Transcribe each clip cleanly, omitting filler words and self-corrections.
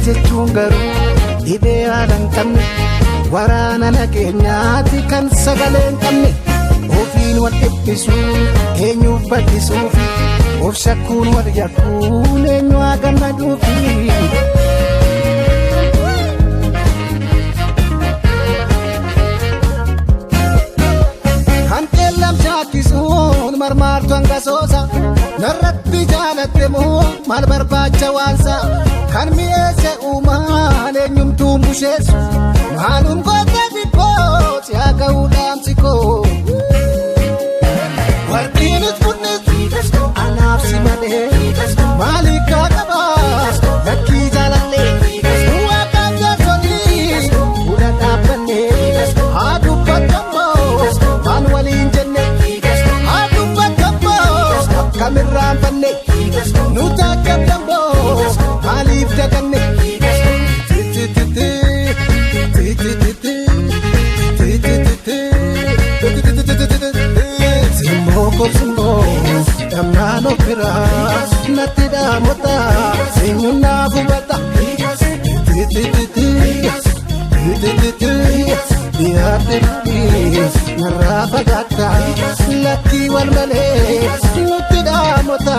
jechuun garuu dhibee haala hin qabne waraana nageenyaati kan sagalee hin qabne ofiin wal dhibbisuun eenyuuf bal'isuufi of shakkuun wal yakkuun eenyu haa gammaduufi. Kan qeellam shaakkisuun marmaartu hanga soosa narratti jaalatte moo maal barbaacha waansa kan mi'eesse uumaan eenyumtuun busheessu maalum gootee dhibboo si haa ga'uu dhaamsi koo warqiinis kunnis anaaf si malee maalii kaa qabaa lakkii jaalallee waaqaan jaarsolii fuula dhaabbannee haa dubbatammoo waan waliin jenne haa dubbatammoo kamirraan banne nuti akka damboo maaliif daganne simboo kobsimboo dhamnaan of biraa natti dhaamota eenyuun naaf hubata dhiyaate narraa fagaata lakkii wal malee nutti dhaamota.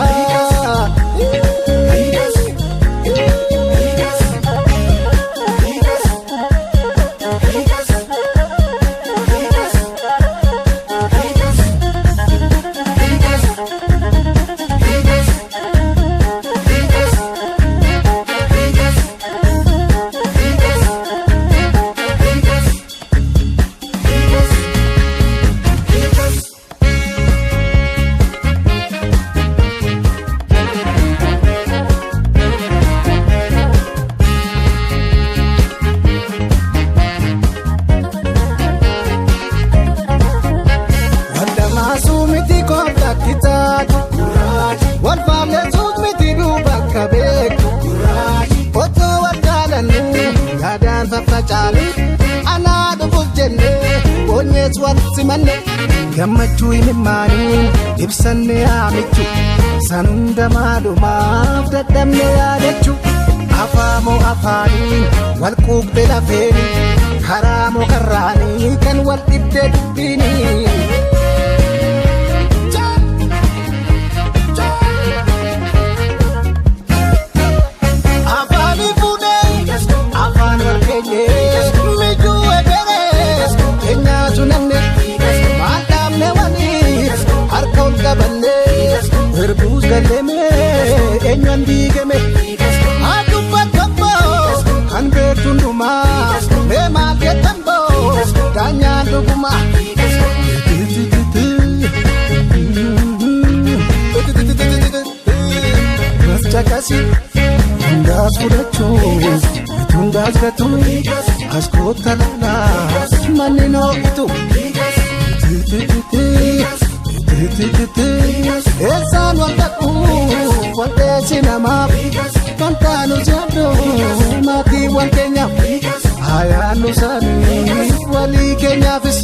Gammachuu himimmaaniin ibsanne haamichu san hundumaa dhumaaf dadhabne yaadachuu afaamoo afaaniin wal quuqxe lafeeni karaa moo karraanii kan wal dhibdee dubbiini. Afaanii fuudhee afaan wal keenyee mijuu egeree keenyaa sunanne harka ol qabannee hirbuus gallemee eenyuun diigame haa dubbatammoo kan beektuun dhumaa mee maal jettammoo daanyaan dhugumaa. Caqasi hundaas fudhachuun hundaas gatuun as koota laalaa manni noo'itu. Eessaan wal dhaquu waldeessi namaaf kantaanu jaalloo maatii wal keenyaaf hayaannu isaanii walii keenyaafis.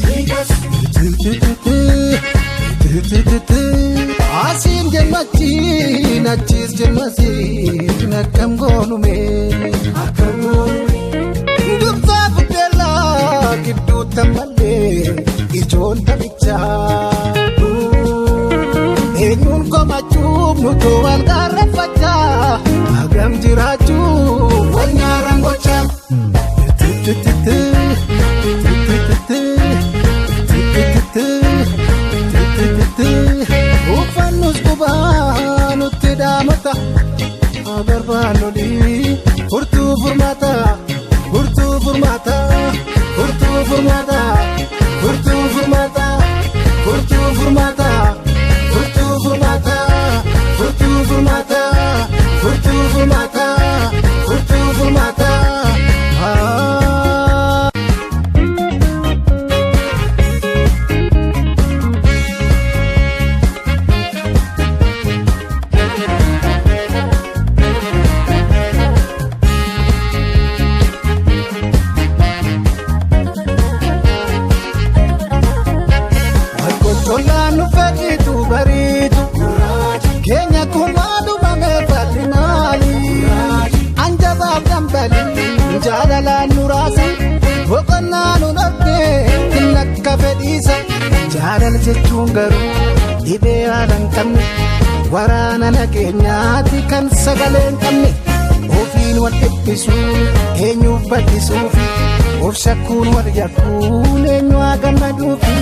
Asiin jemmachiin achiis jemmasiin akkam goonume dursaa fudheellaa gidduu tammallee ijoon taphichaa. Eenyuun komachuuf nuti wal gaarreeffachaa hagam jiraachuuf wal nyaaraan gochaa. Uffannus qubaa nutti dhaamata agarbaan olii furtuu furmaata furtuu furmaata furtuu furmaata furtuu furmaata furtuu furmaata. Furtuu furmaata, furtuu furmaata, furtuu furmaata, furtuu furmaata. Tolaan nu fedhitu bariitu keenya kun waaduma meefalli maali anjabaaf dambali jaalala jechuun garuu dhibee haala hin qabne waraana nageenyaati kan sagalee hin qabne ofiin wal dhiphisuun eenyuuf bal'isuufi of shakkuun wal yakkuun eenyu haa gammaduufi.